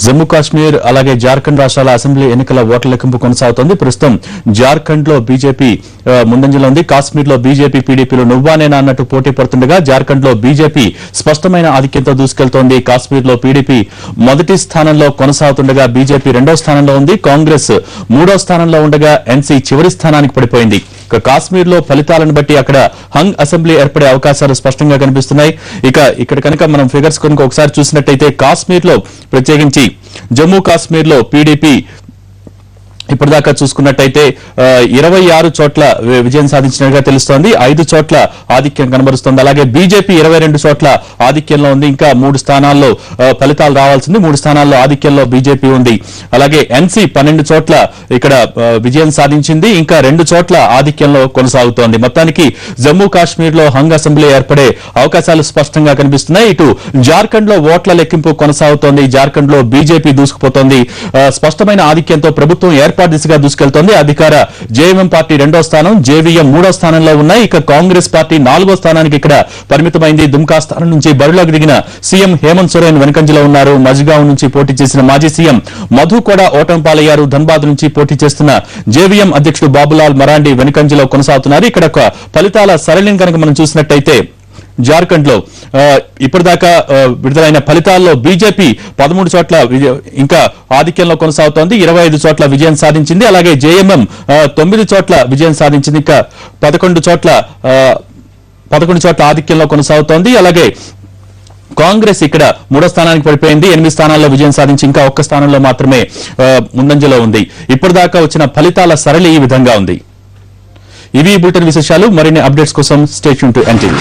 జమ్మూ కాశ్మీర్ అలాగే జార్ఖండ్ రాష్ట్రాల అసెంబ్లీ ఎన్నికల ఓట్ల లెక్కింపు కొనసాగుతోంది. ప్రస్తుతం జార్ఖండ్ లో బీజేపీ ముందంజలో ఉంది. కాశ్మీర్ లో బీజేపీ పీడీపీలు నువ్వానేనా అన్నట్టు పోటీ పడుతుండగా జార్ఖండ్ లో బీజేపీ స్పష్టమైన ఆధిక్యంతో దూసుకెళ్తోంది. కాశ్మీర్ లో పీడీపీ మొదటి స్థానంలో కొనసాగుతుండగా బీజేపీ రెండో స్థానంలో ఉంది. కాంగ్రెస్ మూడో స్థానంలో ఉండగా ఎన్సీ చివరి స్థానానికి పడిపోయింది. కాశ్మీర్ లో ఫలితాలను బట్టి అక్కడ హంగ్ అసెంబ్లీ ఏర్పడే అవకాశాలు స్పష్టంగా కనిపిస్తున్నాయి. ఇక్కడ కనుక మనం ఫిగర్స్ కనుక ఒకసారి చూసినట్టయితే కాశ్మీర్ లో ప్రత్యేకించి జమ్మూ కాశ్మీర్ లో పీడీపీ ఇప్పటిదాకా చూసుకున్నట్టయితే 26 చోట్ల విజయం సాధించినట్టుగా తెలుస్తోంది. 5 చోట్ల ఆధిక్యం కనబరుస్తోంది. అలాగే బీజేపీ 22 చోట్ల ఆధిక్యంలో ఉంది. ఇంకా 3 స్థానాల్లో ఫలితాలు రావాల్సింది. 3 స్థానాల్లో ఆధిక్యంలో బీజేపీ ఉంది. అలాగే ఎన్సీ 12 చోట్ల ఇక్కడ విజయం సాధించింది. ఇంకా 2 చోట్ల ఆధిక్యంలో కొనసాగుతోంది. మొత్తానికి జమ్మూ కాశ్మీర్ లో హంగ్ అసెంబ్లీ ఏర్పడే అవకాశాలు స్పష్టంగా కనిపిస్తున్నాయి. ఇటు జార్ఖండ్ లో ఓట్ల లెక్కింపు కొనసాగుతోంది. జార్ఖండ్ లో బీజేపీ దూసుకుపోతోంది. స్పష్టమైన ఆధిక్యంతో ప్రభుత్వం ఏర్పాటు దిశగా దూసుకెళ్తోంది. అధికార జేఎంఎం పార్టీ 2వ స్థానం, జేవీఎం 3వ స్థానంలో ఉన్నాయి. ఇక కాంగ్రెస్ పార్టీ 4వ స్థానానికి ఇక్కడ పరిమితమైంది. దుమ్కా స్థానం నుంచి బరిలోకి దిగిన సీఎం హేమంత్ సోరెన్ వెనుకంజలో ఉన్నారు. మజ్గావ్ నుంచి పోటీ చేసిన మాజీ సీఎం మధు కూడా ఓటమి పాలయ్యారు. ధన్బాద్ నుంచి పోటీ చేస్తున్న జేవీఎం అధ్యక్షుడు బాబులాల్ మరాండి వెనుకంజలో కొనసాగుతున్నారు. ఇక్కడ ఫలితాల సరళిని కనుక మనం చూసినట్టయితే జార్ఖండ్ లో ఇప్పటిదాకా విడుదలైన ఫలితాల్లో బీజేపీ 13 చోట్ల ఇంకా ఆధిక్యంలో కొనసాగుతోంది. 25 చోట్ల విజయం సాధించింది. అలాగే జేఎంఎం 9 చోట్ల విజయం సాధించింది. ఇంకా 11 చోట్ల ఆధిక్యంలో కొనసాగుతోంది. అలాగే కాంగ్రెస్ ఇక్కడ 3వ స్థానానికి పడిపోయింది. 8 స్థానాల్లో విజయం సాధించి ఇంకా 1 స్థానంలో మాత్రమే ముందంజలో ఉంది. ఇప్పటిదాకా వచ్చిన ఫలితాల సరళి ఈ విధంగా ఉంది. ఇవి బులెటిన్ విశేషాలు. మరిన్ని అప్డేట్స్ కోసం స్టే ట్యూన్ టు ఎన్టీవీ.